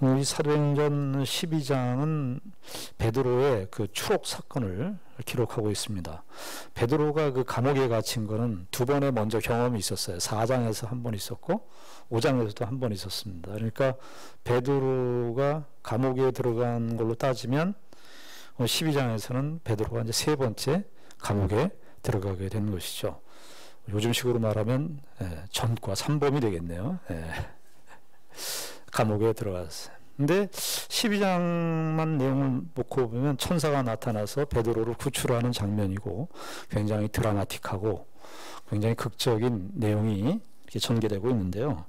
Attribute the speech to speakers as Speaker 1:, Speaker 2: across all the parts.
Speaker 1: 이 사도행전 12장은 베드로의 그 추록 사건을 기록하고 있습니다. 베드로가 그 감옥에 갇힌 거는 두 번의 먼저 경험이 있었어요. 4장에서 한 번 있었고 5장에서도 한 번 있었습니다. 그러니까 베드로가 감옥에 들어간 걸로 따지면 12장에서는 베드로가 이제 세 번째 감옥에 들어가게 된 것이죠. 요즘식으로 말하면 전과 3범이 되겠네요. 감옥에 들어갔어요. 근데 12장만 내용을 놓고 보면 천사가 나타나서 베드로를 구출하는 장면이고 굉장히 드라마틱하고 굉장히 극적인 내용이 이렇게 전개되고 있는데요.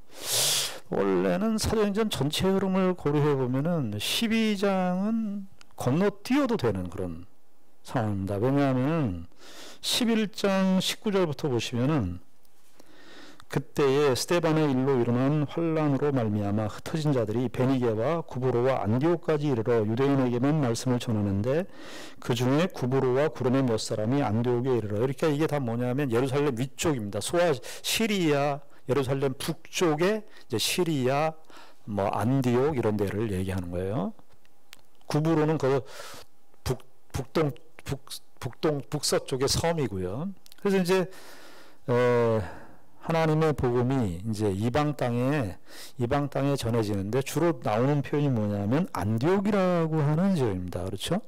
Speaker 1: 원래는 사도행전 전체 흐름을 고려해 보면은 12장은 건너뛰어도 되는 그런 상황입니다. 왜냐하면 11장 19절부터 보시면은 그때에 스데반의 일로 일어난 환란으로 말미암아 흩어진 자들이 베니게와 구브로와 안디옥까지 이르러 유대인에게만 말씀을 전하는데 그 중에 구브로와 구르네 몇 사람이 안디옥에 이르러. 그러니까 이게 다 뭐냐면 예루살렘 위쪽입니다. 소아 시리아 예루살렘 북쪽에 이제 시리아 뭐 안디옥 이런 데를 얘기하는 거예요. 구브로는 그 북서쪽의 섬이고요. 그래서 이제 하나님의 복음이 이제 이방 땅에 전해지는데 주로 나오는 표현이 뭐냐면 안디옥이라고 하는 지역입니다. 그렇죠?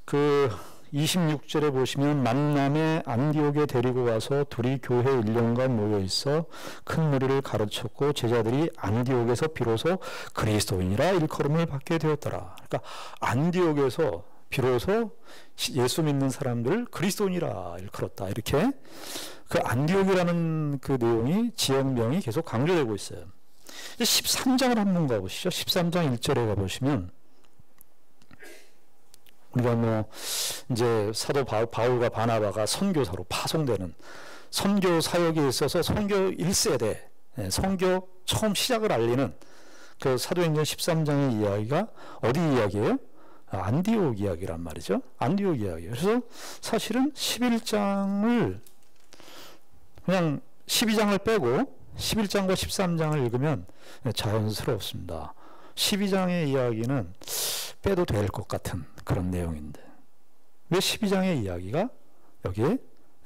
Speaker 1: 그 26절에 보시면 만남에 안디옥에 데리고 와서 둘이 교회 1년간 모여 있어 큰 무리를 가르쳤고 제자들이 안디옥에서 비로소 그리스도인이라 일컬음을 받게 되었더라. 그러니까 안디옥에서 비로소 예수 믿는 사람들 그리스도인이라 일컬었다. 이렇게 그 안디옥이라는 그 내용이 지역명이 계속 강조되고 있어요. 13장을 한번 가보시죠. 13장 1절에 가보시면 우리가 뭐 이제 사도 바울과 바나바가 선교사로 파송되는 선교 사역에 있어서 선교 1세대 선교 처음 시작을 알리는 그 사도행전 13장의 이야기가 어디 이야기예요? 안디옥 이야기란 말이죠. 안디옥 이야기예요. 그래서 사실은 11장을 그냥 12장을 빼고 11장과 13장을 읽으면 자연스럽습니다. 12장의 이야기는 빼도 될 것 같은 그런 내용인데 왜 12장의 이야기가 여기에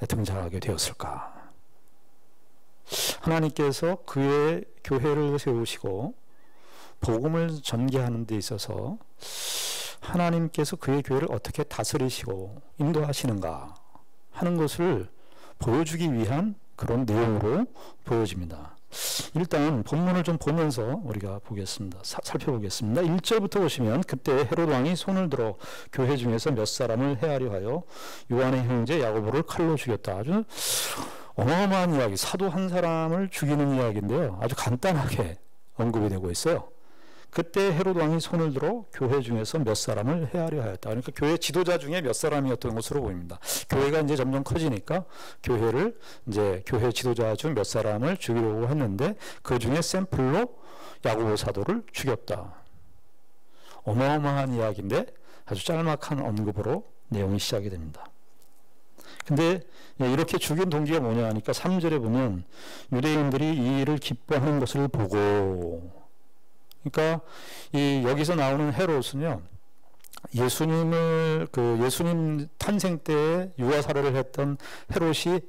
Speaker 1: 등장하게 되었을까? 하나님께서 그의 교회를 세우시고 복음을 전개하는 데 있어서 하나님께서 그의 교회를 어떻게 다스리시고 인도하시는가 하는 것을 보여주기 위한 그런 내용으로 보여집니다. 일단 본문을 좀 보면서 우리가 보겠습니다. 살펴보겠습니다. 1절부터 보시면 그때 헤롯 왕이 손을 들어 교회 중에서 몇 사람을 해하려 하여 요한의 형제 야고보를 칼로 죽였다. 아주 어마어마한 이야기, 사도 한 사람을 죽이는 이야기인데요. 아주 간단하게 언급이 되고 있어요. 그때 헤롯 왕이 손을 들어 교회 중에서 몇 사람을 해하려 하였다. 그러니까 교회 지도자 중에 몇 사람이었던 것으로 보입니다. 교회가 이제 점점 커지니까 교회 지도자 중 몇 사람을 죽이려고 했는데 그 중에 샘플로 야고보 사도를 죽였다. 어마어마한 이야기인데 아주 짤막한 언급으로 내용이 시작이 됩니다. 근데 이렇게 죽인 동기가 뭐냐 하니까 3절에 보면 유대인들이 이 일을 기뻐하는 것을 보고, 그러니까 여기서 나오는 헤롯은요, 예수님 탄생 때 유아 살해를 했던 헤롯의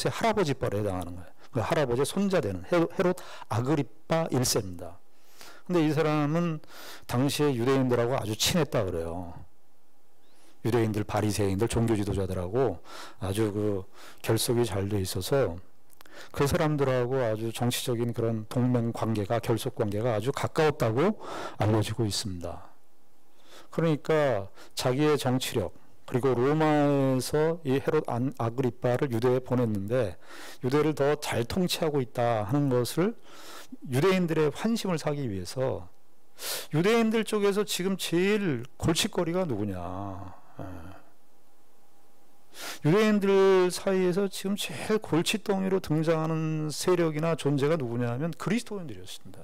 Speaker 1: 할아버지 뻘에 해당하는 거예요. 그 할아버지의 손자 되는 헤롯 아그리파 1세입니다. 근데 이 사람은 당시에 유대인들하고 아주 친했다 그래요. 유대인들, 바리새인들, 종교 지도자들하고 아주 그 결속이 잘 돼 있어서 그 사람들하고 아주 정치적인 그런 동맹 관계가, 결속 관계가 아주 가까웠다고 알려지고 있습니다. 그러니까 자기의 정치력, 그리고 로마에서 이 헤롯 아그리파를 유대에 보냈는데 유대를 더 잘 통치하고 있다 하는 것을 유대인들의 환심을 사기 위해서 유대인들 쪽에서 지금 제일 골칫거리가 누구냐, 유대인들 사이에서 지금 제일 골칫덩이로 등장하는 세력이나 존재가 누구냐 하면 그리스도인들이었습니다.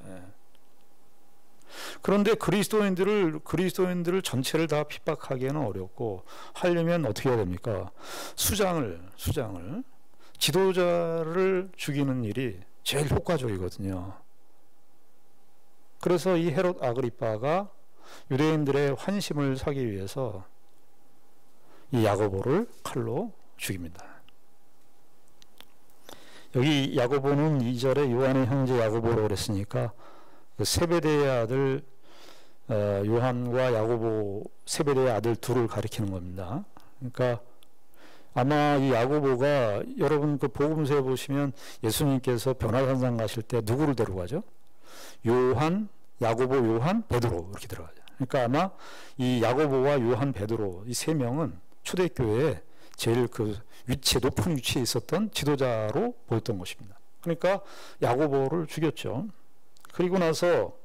Speaker 1: 그런데 그리스도인들을 전체를 다 핍박하기에는 어렵고 하려면 어떻게 해야 됩니까? 수장을 지도자를 죽이는 일이 제일 효과적이거든요. 그래서 이 헤롯 아그리빠가 유대인들의 환심을 사기 위해서 이 야고보를 칼로 죽입니다. 여기 야고보는 2절에 요한의 형제 야고보라고 그랬으니까 그 세베대의 아들 요한과 야고보, 세베대의 아들 둘을 가리키는 겁니다. 그러니까 아마 이 야고보가, 여러분 그 복음서에 보시면 예수님께서 변화산상 가실 때 누구를 데려가죠? 요한, 야고보, 요한, 베드로 이렇게 들어가죠. 그러니까 아마 이 야고보와 요한, 베드로 이 세 명은 초대교회에 제일 그 위치에, 높은 위치에 있었던 지도자로 보였던 것입니다. 그러니까 야고보를 죽였죠. 그리고 나서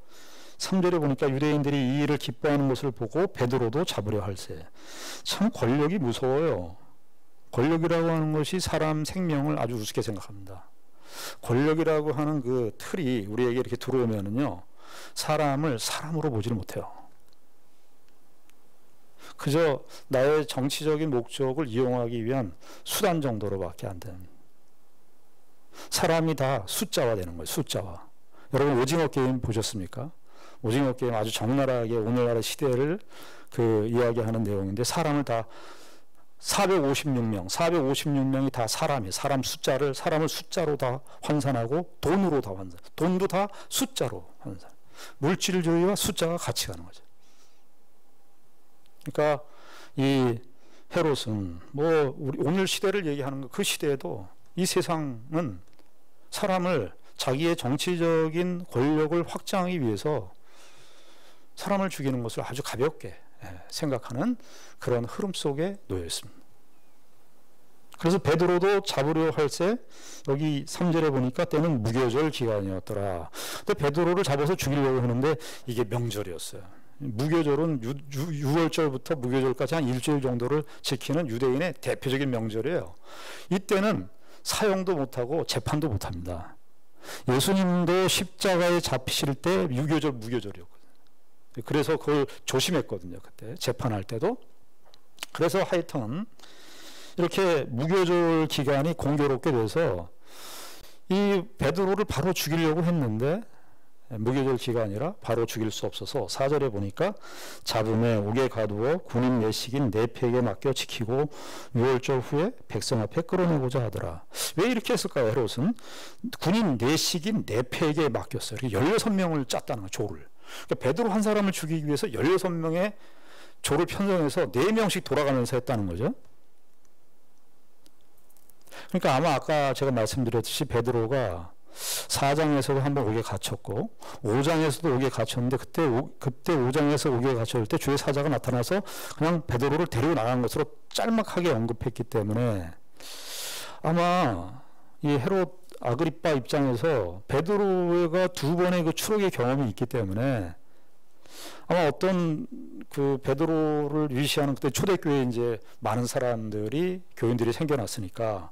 Speaker 1: 3절에 보니까 유대인들이 이 일을 기뻐하는 것을 보고 베드로도 잡으려 할세. 참 권력이 무서워요. 권력이라고 하는 것이 사람 생명을 아주 우습게 생각합니다. 권력이라고 하는 그 틀이 우리에게 이렇게 들어오면은요, 사람을 사람으로 보지를 못해요. 그저 나의 정치적인 목적을 이용하기 위한 수단 정도로밖에 안 되는, 사람이 다 숫자화 되는 거예요. 숫자화. 여러분 오징어 게임 보셨습니까? 오징어 게임 아주 적나라하게 오늘날의 시대를 그 이야기하는 내용인데, 사람을 다 456명이 다 사람이에요. 사람을 숫자로 다 환산하고 돈으로 다 환산. 돈도 다 숫자로 환산. 물질주의와 숫자가 같이 가는 거죠. 그러니까 이 헤롯은 우리 오늘 시대를 얘기하는 거, 그 시대에도 이 세상은 사람을 자기의 정치적인 권력을 확장하기 위해서 사람을 죽이는 것을 아주 가볍게 생각하는 그런 흐름 속에 놓여 있습니다. 그래서 베드로도 잡으려 할새, 여기 3절에 보니까 때는 무교절 기간이었더라. 근데 베드로를 잡아서 죽이려고 하는데 이게 명절이었어요. 무교절은 6월절부터 무교절까지 한 일주일 정도를 지키는 유대인의 대표적인 명절이에요. 이때는 사형도 못하고 재판도 못합니다. 예수님도 십자가에 잡히실 때 무교절이었거든요. 그래서 그걸 조심했거든요. 그때 재판할 때도. 그래서 하여튼 이렇게 무교절 기간이 공교롭게 돼서 이 베드로를 바로 죽이려고 했는데, 무교절 기간이라 바로 죽일 수 없어서 4절에 보니까 잡음에 옥에 가두어 군인 내식인 네팩에 맡겨 지키고 6월절 후에 백성 앞에 끌어내고자 하더라. 왜 이렇게 했을까요? 헤롯은 군인 내식인 네팩에 맡겼어요. 16명을 짰다는 거예요. 조를. 그러니까 베드로 한 사람을 죽이기 위해서 16명의 조를 편성해서 4명씩 돌아가면서 했다는 거죠. 그러니까 아마 아까 제가 말씀드렸듯이 베드로가 4장에서도 한번 옥에 갇혔고 5장에서도 옥에 갇혔는데, 그때 5장에서 옥에 갇혔을 때 주의 사자가 나타나서 그냥 베드로를 데리고 나간 것으로 짤막하게 언급했기 때문에, 아마 이 헤롯 아그리빠 입장에서 베드로가 2번의 그 추록의 경험이 있기 때문에 아마 어떤 그 베드로를 위시하는, 그때 초대교회에 이제 많은 사람들이, 교인들이 생겨났으니까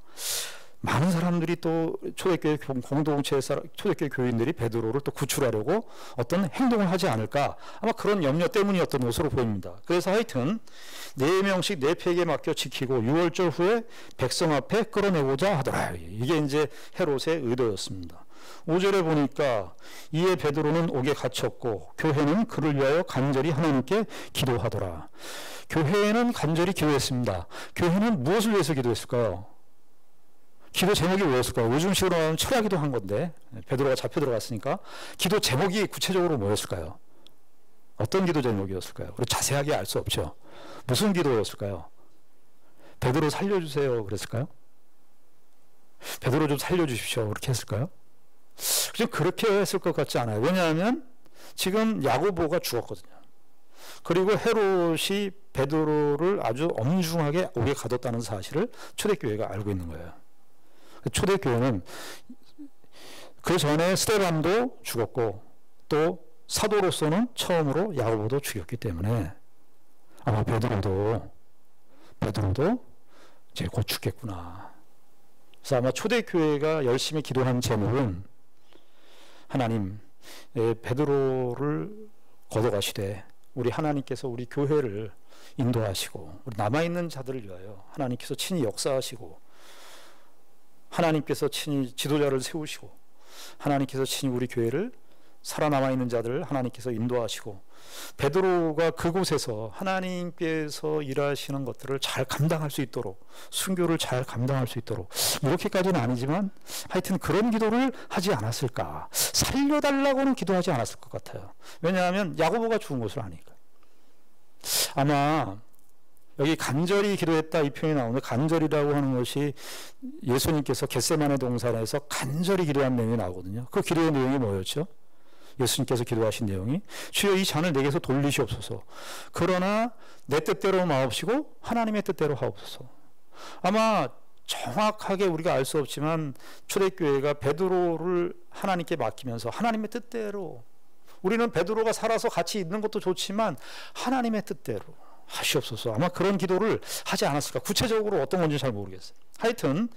Speaker 1: 많은 사람들이 또 초대교회 공동체의 초대교회 교인들이 베드로를 또 구출하려고 어떤 행동을 하지 않을까, 아마 그런 염려 때문이었던 것으로 보입니다. 그래서 하여튼 4명씩 네팩에 맡겨 지키고 6월절 후에 백성 앞에 끌어내고자 하더라. 이게 이제 헤롯의 의도였습니다. 5절에 보니까 이에 베드로는 옥에 갇혔고 교회는 그를 위하여 간절히 하나님께 기도하더라. 교회는 간절히 기도했습니다. 교회는 무엇을 위해서 기도했을까요? 기도 제목이 뭐였을까요? 요즘식으로 하면 철야기도 한 건데, 베드로가 잡혀 들어갔으니까 기도 제목이 구체적으로 뭐였을까요? 어떤 기도 제목이었을까요? 우리 자세하게 알 수 없죠. 무슨 기도였을까요? 베드로 살려주세요 그랬을까요? 베드로 좀 살려주십시오 그렇게 했을까요? 그렇게 했을 것 같지 않아요. 왜냐하면 지금 야고보가 죽었거든요. 그리고 헤롯이 베드로를 아주 엄중하게 옥에 가뒀다는 사실을 초대교회가 알고 있는 거예요. 초대교회는 그 전에 스데반도 죽었고 또 사도로서는 처음으로 야고보도 죽였기 때문에 아마 베드로도 이제 곧 죽겠구나. 그래서 아마 초대교회가 열심히 기도한 제목은, 하나님, 베드로를 걷어가시되 우리 하나님께서 우리 교회를 인도하시고 우리 남아있는 자들을 위하여 하나님께서 친히 역사하시고, 하나님께서 친히 지도자를 세우시고, 하나님께서 친히 우리 교회를 살아남아 있는 자들을 하나님께서 인도하시고 베드로가 그곳에서 하나님께서 일하시는 것들을 잘 감당할 수 있도록 순교를 잘 감당할 수 있도록 이렇게까지는 아니지만 하여튼 그런 기도를 하지 않았을까. 살려달라고는 기도하지 않았을 것 같아요. 왜냐하면 야고보가 죽은 것을 아니까. 아마 여기 간절히 기도했다 이 표현이 나오는데 간절이라고 하는 것이 예수님께서 겟세마네 동산에서 간절히 기도한 내용이 나오거든요. 그 기도의 내용이 뭐였죠? 예수님께서 기도하신 내용이 주여 이 잔을 내게서 돌리시옵소서. 그러나 내 뜻대로 마옵시고 하나님의 뜻대로 하옵소서. 아마 정확하게 우리가 알 수 없지만 초대교회가 베드로를 하나님께 맡기면서 하나님의 뜻대로 우리는 베드로가 살아서 같이 있는 것도 좋지만 하나님의 뜻대로 하시옵소서. 아마 그런 기도를 하지 않았을까. 구체적으로 어떤 건지 잘 모르겠어요. 하여튼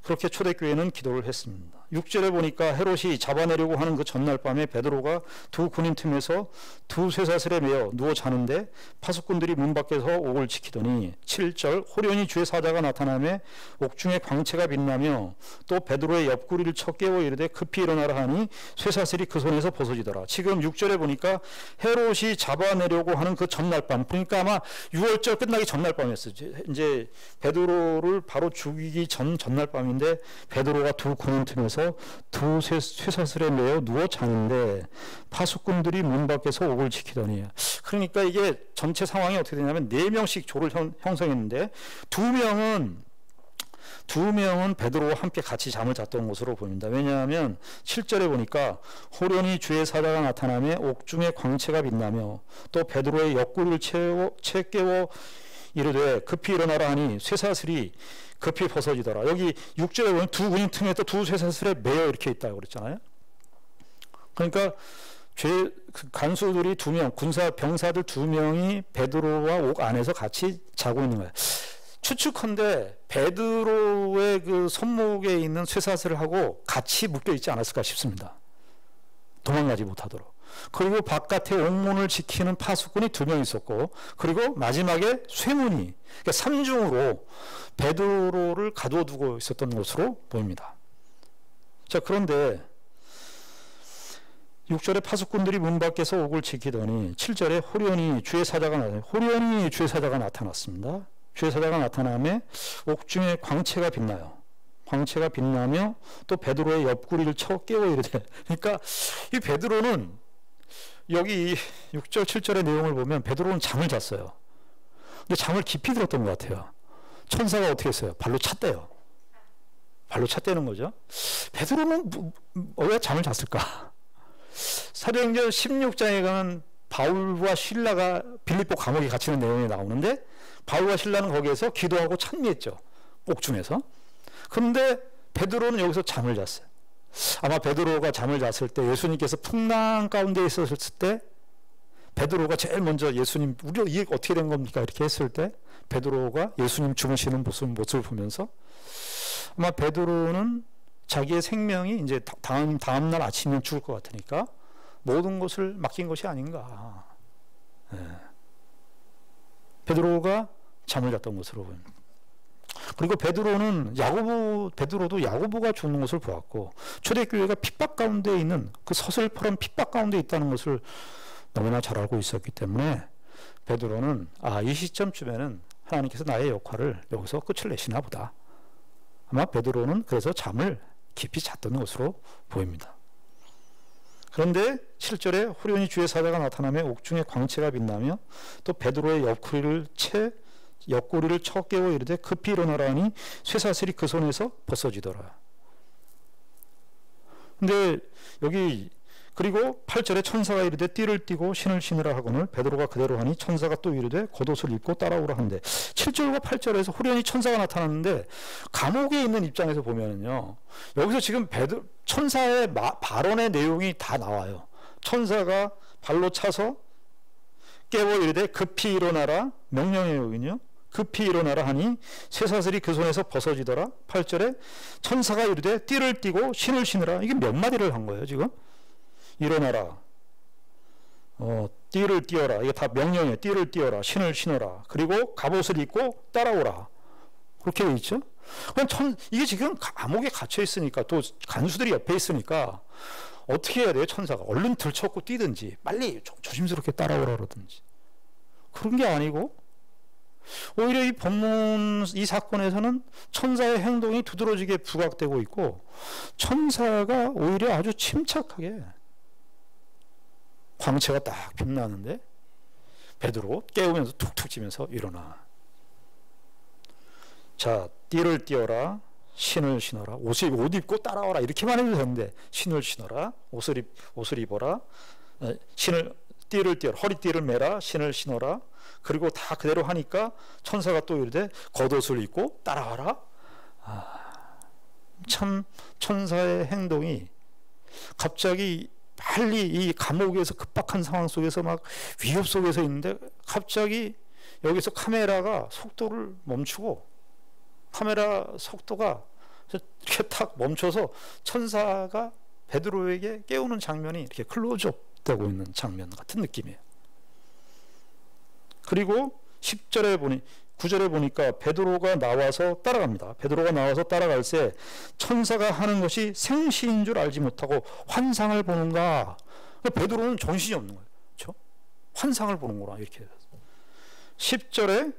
Speaker 1: 그렇게 초대교회는 기도를 했습니다. 6절에 보니까 헤롯이 잡아내려고 하는 그 전날 밤에 베드로가 두 군인 틈에서 두 쇠사슬에 매어 누워 자는데 파수꾼들이 문 밖에서 옥을 지키더니 7절 호련히 주의 사자가 나타나매 옥중에 광채가 빛나며 또 베드로의 옆구리를 쳐 깨워 이르되 급히 일어나라 하니 쇠사슬이 그 손에서 벗어지더라. 지금 6절에 보니까 헤롯이 잡아내려고 하는 그 전날 밤, 그러니까 아마 6월절 끝나기 전날 밤이었어요. 이제 베드로를 바로 죽이기 전날 밤인데 베드로가 두 군인 틈에서 두 쇠사슬에 매어 누워 자는데 파수꾼들이 문 밖에서 옥을 지키더니, 그러니까 이게 전체 상황이 어떻게 되냐면 4명씩 조를 형성했는데 두 명은 베드로와 함께 같이 잠을 잤던 것으로 보입니다. 왜냐하면 7절에 보니까 호련히 주의 사자가 나타나며 옥중에 광채가 빛나며 또 베드로의 옆구리를 채 깨워 이르되 급히 일어나라 하니 쇠사슬이 급히 벗어지더라. 여기 6절에 보면 두 군인 틈에 또 두 쇠사슬에 매여 이렇게 있다고 그랬잖아요. 그러니까 간수들이 2명, 병사들 2명이 베드로와 옥 안에서 같이 자고 있는 거예요. 추측컨대 베드로의 그 손목에 있는 쇠사슬을 하고 같이 묶여 있지 않았을까 싶습니다. 도망가지 못하도록. 그리고 바깥에 옥문을 지키는 파수꾼이 2명 있었고, 그리고 마지막에 쇠문이, 그러니까 3중으로 베드로를 가둬두고 있었던 것으로 보입니다. 자, 그런데 6절에 파수꾼들이 문 밖에서 옥을 지키더니 7절에 호련히 주의 사자가 나타났습니다. 주의 사자가 나타나며 옥중에 광채가 빛나요. 광채가 빛나며 또 베드로의 옆구리를 쳐 깨워 이르되, 그러니까 이 베드로는 여기 6절 7절의 내용을 보면 베드로는 잠을 잤어요. 근데 잠을 깊이 들었던 것 같아요. 천사가 어떻게 했어요? 발로 찼대요. 발로 찼다는 거죠. 베드로는 왜 잠을 잤을까? 사도행전 16장에 가면 바울과 실라가 빌립보 감옥에 갇히는 내용이 나오는데 바울과 실라는 거기에서 기도하고 찬미했죠. 옥중에서. 그런데 베드로는 여기서 잠을 잤어요. 아마 베드로가 잠을 잤을 때 예수님께서 풍랑 가운데 있었을 때 베드로가 제일 먼저 예수님, 우리가 이게 어떻게 된 겁니까? 이렇게 했을 때 베드로가 예수님 주무시는 모습을 보면서 아마 베드로는 자기의 생명이 이제 다음날 아침이면 죽을 것 같으니까 모든 것을 맡긴 것이 아닌가. 네. 베드로가 잠을 잤던 것으로 보입니다. 그리고 베드로도 야고보가 죽는 것을 보았고, 초대교회가 핍박 가운데 있는 그 서슬퍼런 핍박 가운데 있다는 것을 너무나 잘 알고 있었기 때문에 베드로는 이 시점쯤에는 하나님께서 나의 역할을 여기서 끝을 내시나 보다. 아마 베드로는 그래서 잠을 깊이 잤던 것으로 보입니다. 그런데 7절에 호련히 주의 사자가 나타나며 옥중에 광채가 빛나며 또 베드로의 옆구리를 쳐 깨워 이르되 급히 일어나라 하니 쇠사슬이 그 손에서 벗어지더라. 근데 여기 그리고 8절에 천사가 이르되 띠를 띠고 신을 신으라 하거늘 베드로가 그대로 하니 천사가 또 이르되 겉옷을 입고 따라오라 하는데 7절과 8절에서 호련히 천사가 나타났는데 감옥에 있는 입장에서 보면은요, 여기서 지금 천사의 발언의 내용이 다 나와요. 천사가 발로 차서 깨워 이르되 급히 일어나라, 명령이에요. 급히 일어나라 하니 쇠사슬이 그 손에서 벗어지더라. 8절에 천사가 이르되 띠를 띠고 신을 신으라. 이게 몇 마디를 한 거예요 지금? 일어나라, 띠를 띠어라. 이게 다 명령이에요. 띠를 띠어라, 신을 신어라, 그리고 갑옷을 입고 따라오라. 그렇게 돼 있죠. 이게 지금 감옥에 갇혀 있으니까, 또 간수들이 옆에 있으니까 어떻게 해야 돼요? 천사가 얼른 들쳐고 뛰든지 빨리 조심스럽게 따라오라 그러든지. 그런 게 아니고 오히려 이 본문 이 사건에서는 천사의 행동이 두드러지게 부각되고 있고, 천사가 오히려 아주 침착하게, 광채가 딱 빛나는데 베드로 깨우면서 툭툭 치면서 일어나. 자, 띠를 띄어라, 신을 신어라, 옷 입고 따라와라, 이렇게만 해도 되는데, 신을 신어라, 옷을 입어라, 띠를 띄어라, 허리띠를 매라, 신을 신어라. 그리고 다 그대로 하니까 천사가 또 이르되 겉옷을 입고 따라와라. 참 천사의 행동이 갑자기 빨리 이 감옥에서 급박한 상황 속에서 막 위협 속에서 있는데, 갑자기 여기서 카메라가 속도를 멈추고, 카메라 속도가 이렇게 탁 멈춰서 천사가 베드로에게 깨우는 장면이 이렇게 클로즈업 되고 있는 장면 같은 느낌이에요. 그리고 9절에 보니까 베드로가 나와서 따라갑니다. 베드로가 나와서 따라갈 때 천사가 하는 것이 생시인 줄 알지 못하고 환상을 보는가. 베드로는 정신이 없는 거예요. 그렇죠? 환상을 보는구나, 이렇게. 10절에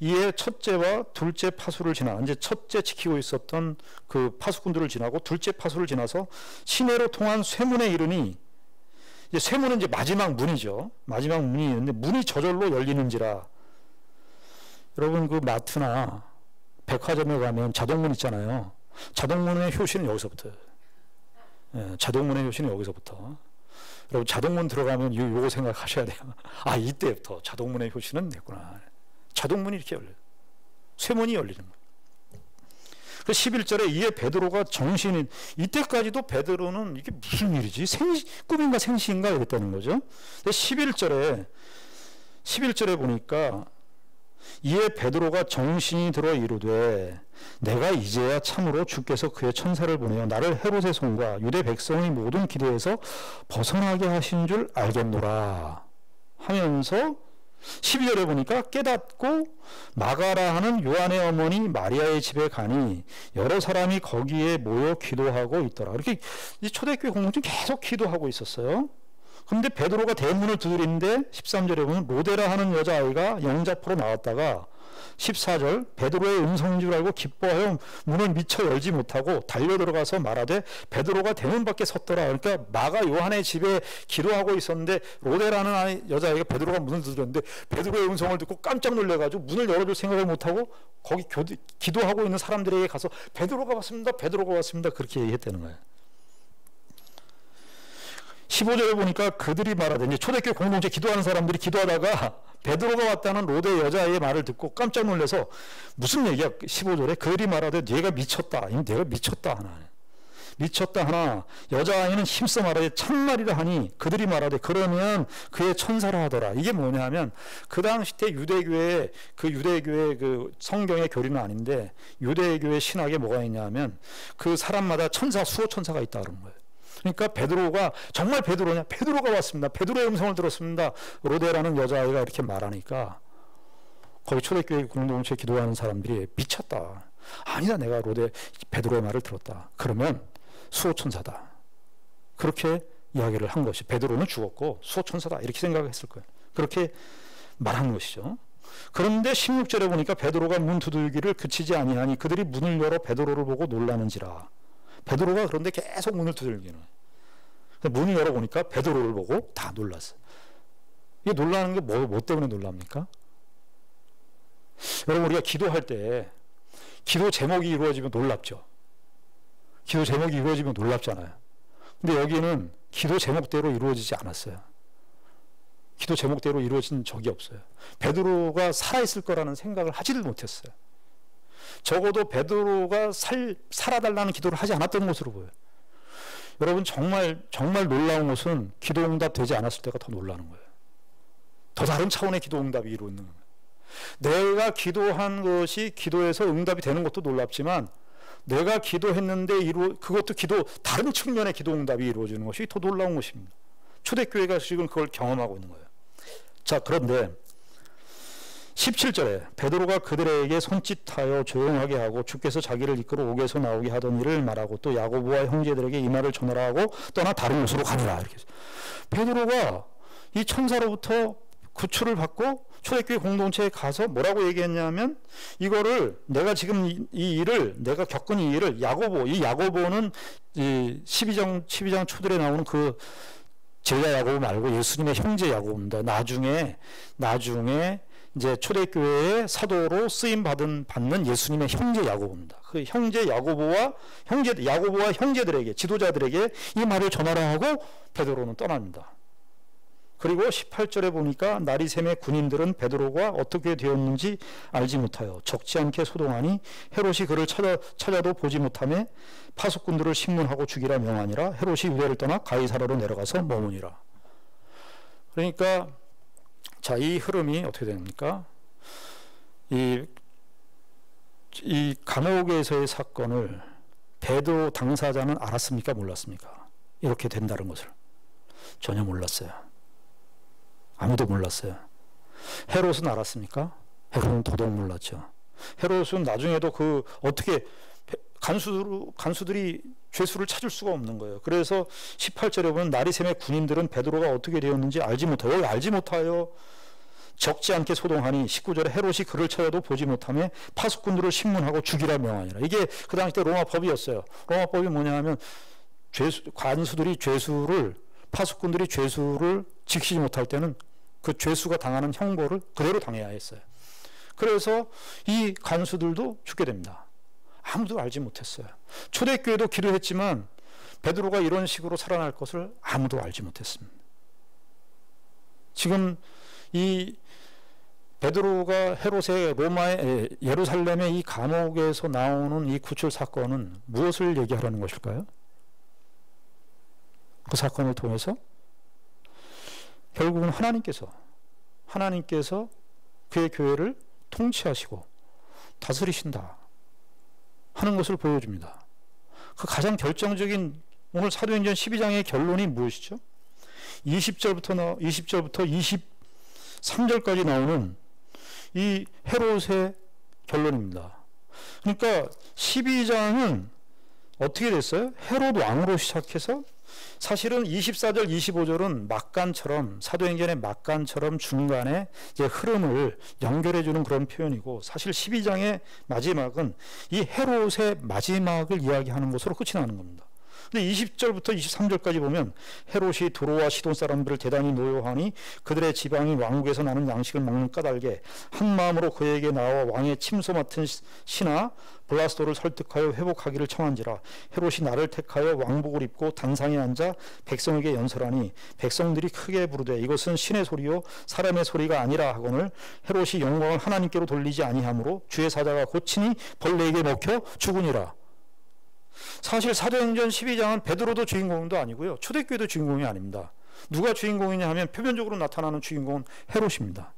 Speaker 1: 이에 첫째와 둘째 파수를 지나, 이제 첫째 지키고 있었던 그 파수꾼들을 지나고 둘째 파수를 지나서 시내로 통한 쇠문에 이르니, 이제 쇠문은 이제 마지막 문이죠. 마지막 문이 있는데 문이 저절로 열리는지라. 여러분, 그 마트나 백화점에 가면 자동문 있잖아요. 자동문의 효시는 여기서부터예요. 예, 자동문의 효시는 여기서부터. 여러분, 자동문 들어가면 요거 생각하셔야 돼요. 아, 이때부터 자동문의 효시는 됐구나. 자동문이 이렇게 열려요. 쇠문이 열리는 거예요. 그 11절에 이에 베드로가 정신이, 이때까지도 베드로는 이게 무슨 일이지? 꿈인가 생시인가 이랬다는 거죠. 11절에 보니까 이에 베드로가 정신이 들어 이르되 내가 이제야 참으로 주께서 그의 천사를 보내어 나를 헤롯의 손과 유대 백성의 모든 기대에서 벗어나게 하신 줄 알겠노라 하면서, 12절에 보니까 깨닫고 마가라 하는 요한의 어머니 마리아의 집에 가니 여러 사람이 거기에 모여 기도하고 있더라. 이렇게 초대교회 공동체 계속 기도하고 있었어요. 그런데 베드로가 대문을 두드리는데 13절에 보면 로데라 하는 여자아이가 영접하러 나왔다가 14절 베드로의 음성인 줄 알고 기뻐하여 문을 미처 열지 못하고 달려 들어가서 말하되 베드로가 대문 밖에 섰더라. 그러니까 마가 요한의 집에 기도하고 있었는데 로데라는 여자아이가 베드로가 문을 두드렸는데 베드로의 음성을 듣고 깜짝 놀래가지고 문을 열어줄 생각을 못하고 거기 기도하고 있는 사람들에게 가서 베드로가 왔습니다, 베드로가 왔습니다, 그렇게 얘기했다는 거예요. 15절에 보니까 그들이 말하되, 이제 초대교회 공동체 기도하는 사람들이 기도하다가 베드로가 왔다는 로데 여자아이의 말을 듣고 깜짝 놀라서, 무슨 얘기야? 15절에 그들이 말하되 얘가 미쳤다, 내가 미쳤다 하나, 미쳤다 하나, 여자아이는 힘써 말하되 참말이라 하니 그들이 말하되 그러면 그의 천사라 하더라. 이게 뭐냐 하면, 그 당시 때 유대교회 그 성경의 교리는 아닌데 유대교회 신학에 뭐가 있냐 하면 그 사람마다 천사, 수호 천사가 있다 그런 거예요. 그러니까 베드로가 정말 베드로냐? 베드로가 왔습니다. 베드로의 음성을 들었습니다. 로데라는 여자아이가 이렇게 말하니까 거기 초대교회 공동체 기도하는 사람들이 미쳤다. 아니다, 내가 베드로의 말을 들었다. 그러면 수호천사다. 그렇게 이야기를 한 것이, 베드로는 죽었고 수호천사다, 이렇게 생각했을 거예요. 그렇게 말한 것이죠. 그런데 16절에 보니까 베드로가 문 두들기를 그치지 아니하니 그들이 문을 열어 베드로를 보고 놀라는지라. 베드로가 그런데 계속 문을 두들기는 거예요. 문을 열어보니까 베드로를 보고 다 놀랐어요. 이게 놀라는 게 뭐 때문에 놀랍니까? 여러분, 우리가 기도할 때 기도 제목이 이루어지면 놀랍죠. 기도 제목이 이루어지면 놀랍잖아요. 근데 여기는 기도 제목대로 이루어지지 않았어요. 기도 제목대로 이루어진 적이 없어요. 베드로가 살아있을 거라는 생각을 하지를 못했어요. 적어도 베드로가 살아달라는 기도를 하지 않았던 것으로 보여요. 여러분, 정말 놀라운 것은 기도 응답되지 않았을 때가 더 놀라는 거예요. 더 다른 차원의 기도 응답이 이루어지는 거예요. 내가 기도한 것이 기도에서 응답이 되는 것도 놀랍지만 내가 기도했는데 그것도 다른 측면의 기도 응답이 이루어지는 것이 더 놀라운 것입니다. 초대교회가 지금 그걸 경험하고 있는 거예요. 자, 그런데 17절에 베드로가 그들에게 손짓하여 조용하게 하고 주께서 자기를 이끌어 옥에서 나오게 하던 일을 말하고 또 야고보와 형제들에게 이 말을 전하라 하고 떠나 다른 곳으로 가니라. 이렇게 베드로가 이 천사로부터 구출을 받고 초대교회 공동체에 가서 뭐라고 얘기했냐면, 이거를 내가 지금 이 일을, 내가 겪은 이 일을 이 야고보는 이 12장 초들에 나오는 그 제자 야고보 말고 예수님의 형제 야고보입니다. 나중에 이제 초대교회의 사도로 쓰임 받는 예수님의 형제 야고보입니다. 그 형제 야고보와 형제들에게, 지도자들에게 이 말을 전하라 하고 베드로는 떠납니다. 그리고 18절에 보니까 나리샘의 군인들은 베드로가 어떻게 되었는지 알지 못하여 적지 않게 소동하니 헤롯이 그를 찾아도 보지 못하며 파수꾼들을 신문하고 죽이라 명하니라. 헤롯이 유대를 떠나 가이사라로 내려가서 머무니라. 그러니까 자, 이 흐름이 어떻게 됩니까? 이 감옥에서의 사건을 베드로 당사자는 알았습니까? 몰랐습니까? 이렇게 된다는 것을 전혀 몰랐어요. 아무도 몰랐어요. 헤롯은 알았습니까? 헤롯은 더더욱 몰랐죠. 헤롯은 나중에도 어떻게 간수들이 죄수를 찾을 수가 없는 거예요. 그래서 18절에 보면 나리샘의 군인들은 베드로가 어떻게 되었는지 알지 못하여, 알지 못하여 적지 않게 소동하니 19절에 헤롯이 그를 찾아도 보지 못하며 파수꾼들을 신문하고 죽이라 명하니라. 이게 그 당시 때 로마 법이었어요. 로마 법이 뭐냐 하면 파수꾼들이 죄수를 지키지 못할 때는 그 죄수가 당하는 형벌을 그대로 당해야 했어요. 그래서 이 간수들도 죽게 됩니다. 아무도 알지 못했어요. 초대교회도 기도했지만 베드로가 이런 식으로 살아날 것을 아무도 알지 못했습니다. 지금 이 베드로가 헤롯의 예루살렘의 이 감옥에서 나오는 이 구출 사건은 무엇을 얘기하라는 것일까요? 그 사건을 통해서 결국은 하나님께서 그의 교회를 통치하시고 다스리신다 하는 것을 보여줍니다. 그 가장 결정적인 오늘 사도행전 12장의 결론이 무엇이죠? 20절부터 23절까지 나오는 이 헤롯의 결론입니다. 그러니까 12장은 어떻게 됐어요? 헤롯 왕으로 시작해서 사실은 24절, 25절은 막간처럼, 사도행전의 막간처럼 중간에 이제 흐름을 연결해주는 그런 표현이고, 사실 12장의 마지막은 이 헤롯의 마지막을 이야기하는 것으로 끝이 나는 겁니다. 근데 20절부터 23절까지 보면 헤롯이 두로와 시돈 사람들을 대단히 노여하니 그들의 지방이 왕국에서 나는 양식을 먹는 까닭에 한 마음으로 그에게 나와 왕의 침소 맡은 신하 블라스도를 설득하여 회복하기를 청한지라. 헤롯이 나를 택하여 왕복을 입고 단상에 앉아 백성에게 연설하니 백성들이 크게 부르되 이것은 신의 소리요 사람의 소리가 아니라 하거늘 헤롯이 영광을 하나님께로 돌리지 아니하므로 주의 사자가 고치니 벌레에게 먹혀 죽으니라. 사실 사도행전 12장은 베드로도 주인공도 아니고요, 초대교회도 주인공이 아닙니다. 누가 주인공이냐 하면 표면적으로 나타나는 주인공은 헤롯입니다.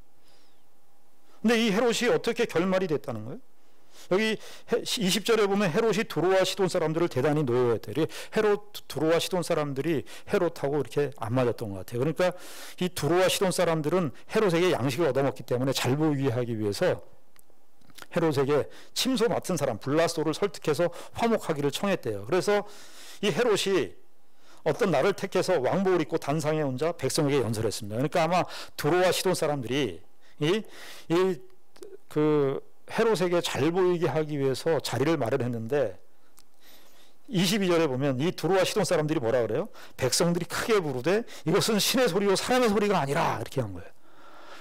Speaker 1: 근데 이 헤롯이 어떻게 결말이 됐다는 거예요? 여기 20절에 보면 헤롯이 두로와 시돈 사람들을 대단히 노여했대요. 두로와 시돈 사람들이 헤롯하고 이렇게 안 맞았던 것 같아요. 그러니까 이 두로와 시돈 사람들은 헤롯에게 양식을 얻어먹기 때문에 잘 보이게 하기 위해서 헤롯에게 침소 맡은 사람 블라스도를 설득해서 화목하기를 청했대요. 그래서 이 헤롯이 어떤 날을 택해서 왕복을 입고 단상에 혼자 백성에게 연설했습니다. 그러니까 아마 두로와 시돈 사람들이 헤롯에게 잘 보이게 하기 위해서 자리를 마련했는데 22절에 보면 이 두로와 시돈 사람들이 뭐라 그래요? 백성들이 크게 부르되 이것은 신의 소리요 사람의 소리가 아니라, 이렇게 한 거예요.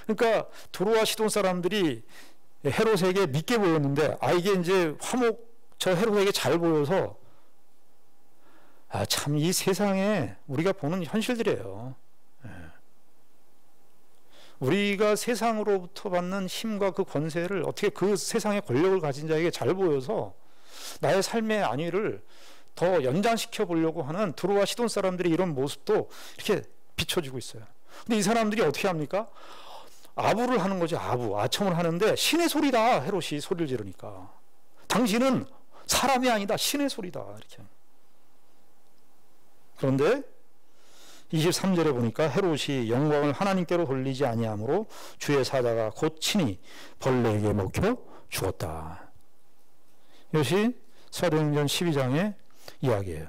Speaker 1: 그러니까 두로와 시돈 사람들이 헤롯에게 믿게 보였는데, 이게 이제 저 헤롯에게 잘 보여서, 참 이 세상에 우리가 보는 현실들이에요. 우리가 세상으로부터 받는 힘과 그 권세를 어떻게 그 세상의 권력을 가진 자에게 잘 보여서 나의 삶의 안위를 더 연장시켜 보려고 하는 두로와 시돈 사람들의 이런 모습도 이렇게 비춰지고 있어요. 근데 이 사람들이 어떻게 합니까? 아부를 하는 거죠. 아첨을 하는데 신의 소리다, 헤롯이 소리를 지르니까. 당신은 사람이 아니다, 신의 소리다, 이렇게. 그런데 23절에 보니까 헤롯이 영광을 하나님께로 돌리지 아니하므로 주의 사자가 곧 친히 벌레에게 먹혀 죽었다. 이것이 사도행전 12장의 이야기예요.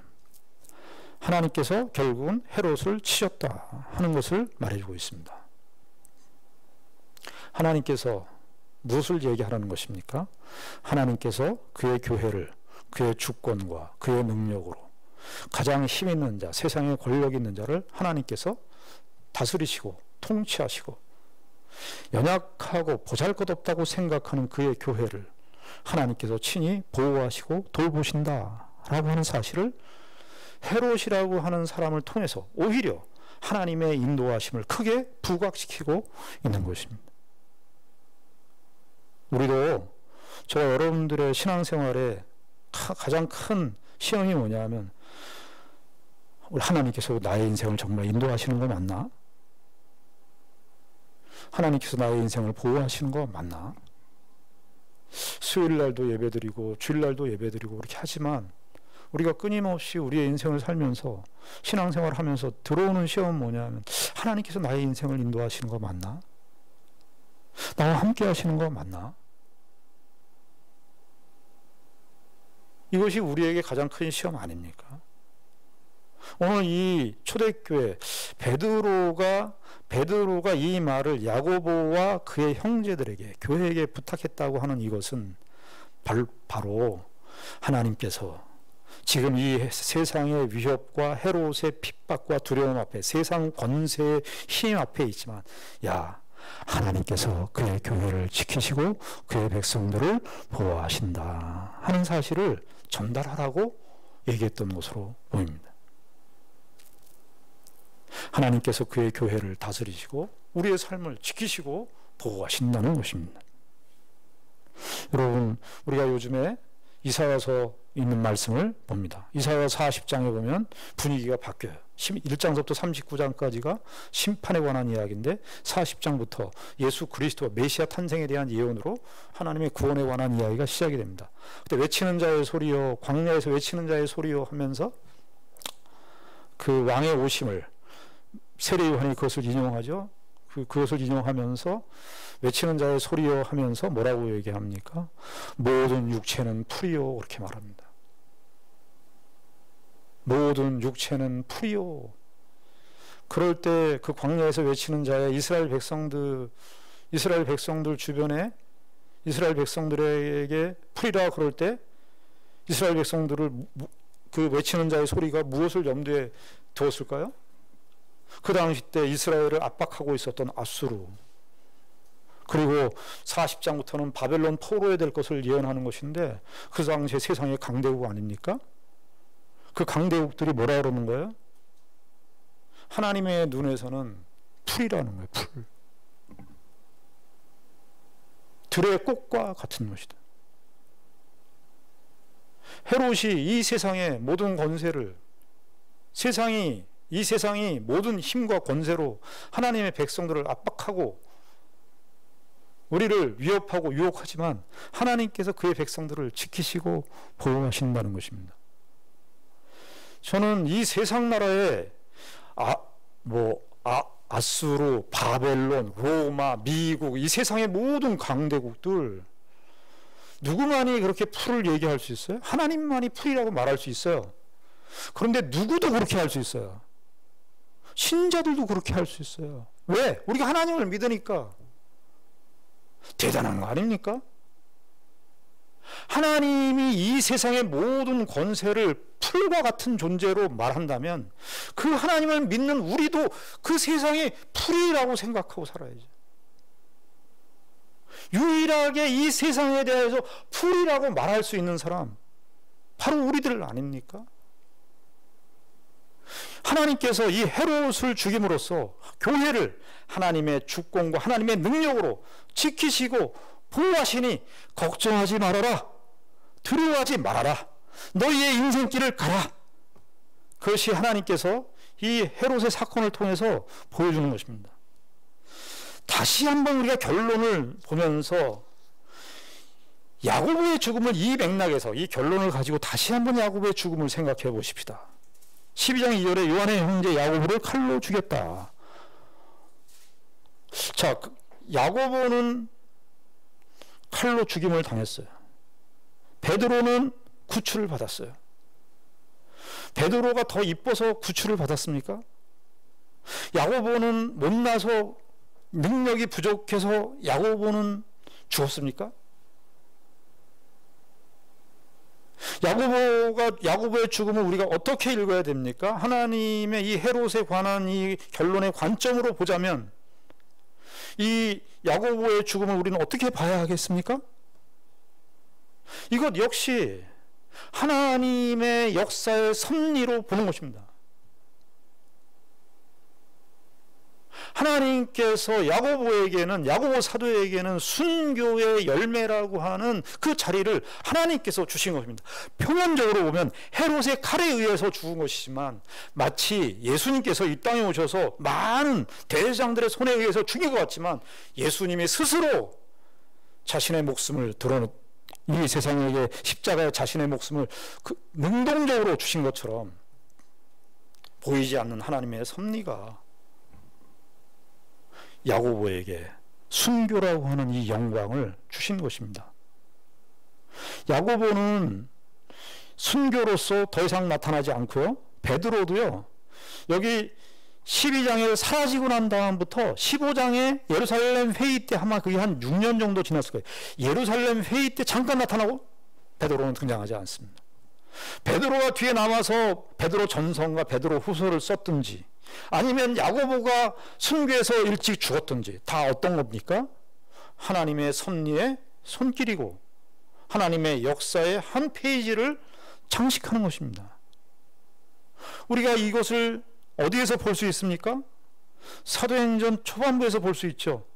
Speaker 1: 하나님께서 결국은 헤롯을 치셨다 하는 것을 말해주고 있습니다. 하나님께서 무엇을 얘기하라는 것입니까? 하나님께서 그의 교회를 그의 주권과 그의 능력으로 가장 힘 있는 자, 세상에 권력 있는 자를 하나님께서 다스리시고 통치하시고 연약하고 보잘것없다고 생각하는 그의 교회를 하나님께서 친히 보호하시고 돌보신다라고 하는 사실을 헤롯이라고 하는 사람을 통해서 오히려 하나님의 인도하심을 크게 부각시키고 있는 것입니다. 우리도 저와 여러분들의 신앙생활에 가장 큰 시험이 뭐냐면 우리 하나님께서 나의 인생을 정말 인도하시는 거 맞나? 하나님께서 나의 인생을 보호하시는 거 맞나? 수요일 날도 예배드리고 주일 날도 예배드리고 그렇게 하지만 우리가 끊임없이 우리의 인생을 살면서 신앙생활을 하면서 들어오는 시험은 뭐냐면 하나님께서 나의 인생을 인도하시는 거 맞나? 나와 함께 하시는 거 맞나? 이것이 우리에게 가장 큰 시험 아닙니까? 오늘 이 초대교회 베드로가 이 말을 야고보와 그의 형제들에게 교회에게 부탁했다고 하는 이것은 바로 하나님께서 지금 이 세상의 위협과 헤롯의 핍박과 두려움 앞에 세상 권세의 힘 앞에 있지만 하나님께서 그의 교회를 지키시고 그의 백성들을 보호하신다 하는 사실을 전달하라고 얘기했던 것으로 보입니다. 하나님께서 그의 교회를 다스리시고 우리의 삶을 지키시고 보호하신다는 것입니다. 여러분, 우리가 요즘에 이사야서 있는 말씀을 봅니다. 이사야 40장에 보면 분위기가 바뀌어요. 1장부터 39장까지가 심판에 관한 이야기인데 40장부터 예수 그리스도 메시아 탄생에 대한 예언으로 하나님의 구원에 관한 이야기가 시작이 됩니다. 그때 외치는 자의 소리요, 광야에서 외치는 자의 소리요 하면서 그 왕의 오심을 세례 요한이 그것을 인용하죠. 그것을 인용하면서 외치는 자의 소리요 하면서 뭐라고 얘기합니까? 모든 육체는 풀이요 그렇게 말합니다. 모든 육체는 풀이요. 그럴 때 그 광야에서 외치는 자의 이스라엘 백성들 주변에 이스라엘 백성들에게 풀이라 그럴 때 이스라엘 백성들을 그 외치는 자의 소리가 무엇을 염두에 두었을까요? 그 당시 때 이스라엘을 압박하고 있었던 아수르, 그리고 40장부터는 바벨론 포로에 될 것을 예언하는 것인데 그 당시에 세상의 강대국 아닙니까? 그 강대국들이 뭐라 그러는 거예요? 하나님의 눈에서는 풀이라는 거예요. 풀. 들의 꽃과 같은 것이다. 헤롯이 이 세상의 모든 권세를 이 세상이 모든 힘과 권세로 하나님의 백성들을 압박하고 우리를 위협하고 유혹하지만 하나님께서 그의 백성들을 지키시고 보호하신다는 것입니다. 저는 이 세상 나라에 아수르, 바벨론, 로마, 미국 이 세상의 모든 강대국들 누구만이 그렇게 풀을 얘기할 수 있어요? 하나님만이 풀이라고 말할 수 있어요. 그런데 누구도 그렇게 할 수 있어요. 신자들도 그렇게 할 수 있어요. 왜? 우리가 하나님을 믿으니까. 대단한 거 아닙니까? 하나님이 이 세상의 모든 권세를 풀과 같은 존재로 말한다면 그 하나님을 믿는 우리도 그 세상의 풀이라고 생각하고 살아야죠. 유일하게 이 세상에 대해서 풀이라고 말할 수 있는 사람 바로 우리들 아닙니까? 하나님께서 이 헤롯을 죽임으로써 교회를 하나님의 주권과 하나님의 능력으로 지키시고 보호하시니 걱정하지 말아라, 두려워하지 말아라, 너희의 인생길을 가라. 그것이 하나님께서 이 헤롯의 사건을 통해서 보여주는 것입니다. 다시 한번 우리가 결론을 보면서 야고보의 죽음을 이 맥락에서 이 결론을 가지고 다시 한번 야고보의 죽음을 생각해 보십시다. 12장 2절에 요한의 형제 야고보를 칼로 죽였다. 자, 야고보는 칼로 죽임을 당했어요. 베드로는 구출을 받았어요. 베드로가 더 이뻐서 구출을 받았습니까? 야고보는 못나서 능력이 부족해서 야고보는 죽었습니까? 야고보의 죽음을 우리가 어떻게 읽어야 됩니까? 하나님의 이 헤롯에 관한 이 결론의 관점으로 보자면 이 야고보의 죽음을 우리는 어떻게 봐야 하겠습니까? 이것 역시 하나님의 역사의 섭리로 보는 것입니다. 하나님께서 야고보 사도에게는 순교의 열매라고 하는 그 자리를 하나님께서 주신 것입니다. 표면적으로 보면 헤롯의 칼에 의해서 죽은 것이지만 마치 예수님께서 이 땅에 오셔서 많은 대제사장들의 손에 의해서 죽인 것 같지만 예수님이 스스로 자신의 목숨을 이 세상에게 십자가에 자신의 목숨을 능동적으로 주신 것처럼 보이지 않는 하나님의 섭리가 야고보에게 순교라고 하는 이 영광을 주신 것입니다. 야고보는 순교로서 더 이상 나타나지 않고요. 베드로도요. 여기 12장에 사라지고 난 다음부터 15장에 예루살렘 회의 때 아마 그게 한 6년 정도 지났을 거예요. 예루살렘 회의 때 잠깐 나타나고 베드로는 등장하지 않습니다. 베드로가 뒤에 남아서 베드로 전서인가 베드로 후서를 썼든지 아니면 야고보가 순교해서 일찍 죽었든지 다 어떤 겁니까? 하나님의 섭리의 손길이고 하나님의 역사의 한 페이지를 장식하는 것입니다. 우리가 이것을 어디에서 볼 수 있습니까? 사도행전 초반부에서 볼 수 있죠.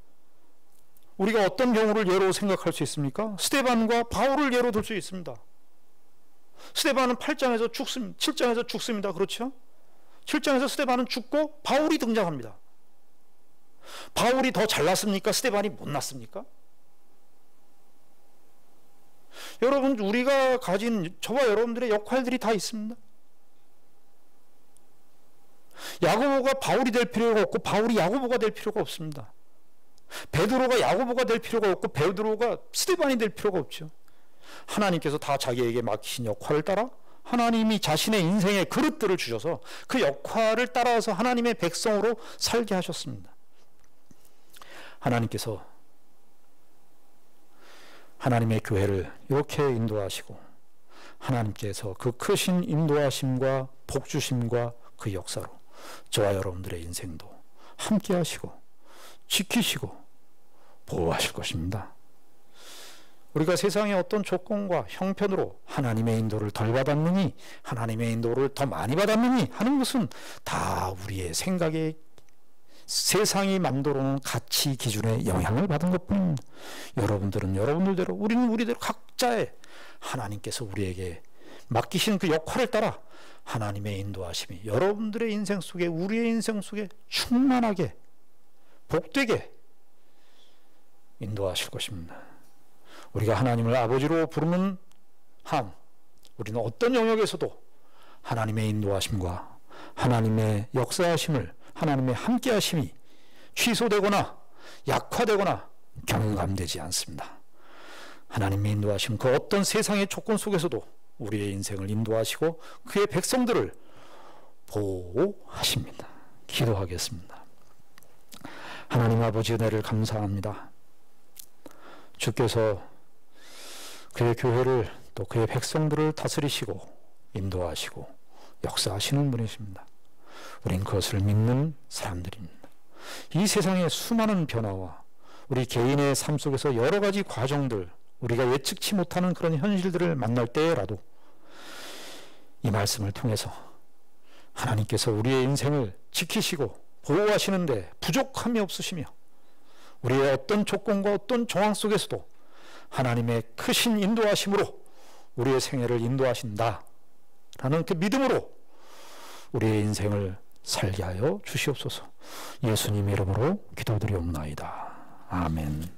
Speaker 1: 우리가 어떤 경우를 예로 생각할 수 있습니까? 스데반과 바울을 예로 들 수 있습니다. 스데반은 8장에서 죽습니다. 7장에서 죽습니다. 그렇죠? 7장에서 스데반은 죽고 바울이 등장합니다. 바울이 더 잘났습니까? 스데반이 못났습니까? 여러분, 우리가 가진 저와 여러분들의 역할들이 다 있습니다. 야고보가 바울이 될 필요가 없고 바울이 야고보가 될 필요가 없습니다. 베드로가 야고보가 될 필요가 없고 베드로가 스데반이 될 필요가 없죠. 하나님께서 다 자기에게 맡기신 역할을 따라 하나님이 자신의 인생의 그릇들을 주셔서 그 역할을 따라서 하나님의 백성으로 살게 하셨습니다. 하나님께서 하나님의 교회를 이렇게 인도하시고 하나님께서 그 크신 인도하심과 복주심과 그 역사로 저와 여러분들의 인생도 함께 하시고 지키시고 보호하실 것입니다. 우리가 세상의 어떤 조건과 형편으로 하나님의 인도를 덜 받았느니 하나님의 인도를 더 많이 받았느니 하는 것은 다 우리의 생각에 세상이 만들어 놓은 가치 기준에 영향을 받은 것뿐입니다. 여러분들은 여러분들대로 우리는 우리대로 각자의 하나님께서 우리에게 맡기신 그 역할을 따라 하나님의 인도하심이 여러분들의 인생 속에 우리의 인생 속에 충만하게 복되게 인도하실 것입니다. 우리가 하나님을 아버지로 부르는 한 우리는 어떤 영역에서도 하나님의 인도하심과 하나님의 역사하심을 하나님의 함께하심이 취소되거나 약화되거나 경감되지 않습니다. 하나님의 인도하심 그 어떤 세상의 조건 속에서도 우리의 인생을 인도하시고 그의 백성들을 보호하십니다. 기도하겠습니다. 하나님 아버지 은혜를 감사합니다. 주께서 그의 교회를 또 그의 백성들을 다스리시고 인도하시고 역사하시는 분이십니다. 우린 그것을 믿는 사람들입니다. 이 세상의 수많은 변화와 우리 개인의 삶 속에서 여러 가지 과정들 우리가 예측치 못하는 그런 현실들을 만날 때라도 이 말씀을 통해서 하나님께서 우리의 인생을 지키시고 보호하시는데 부족함이 없으시며 우리의 어떤 조건과 어떤 정황 속에서도 하나님의 크신 인도하심으로 우리의 생애를 인도하신다 라는 그 믿음으로 우리의 인생을 살게 하여 주시옵소서. 예수님 이름으로 기도드리옵나이다. 아멘.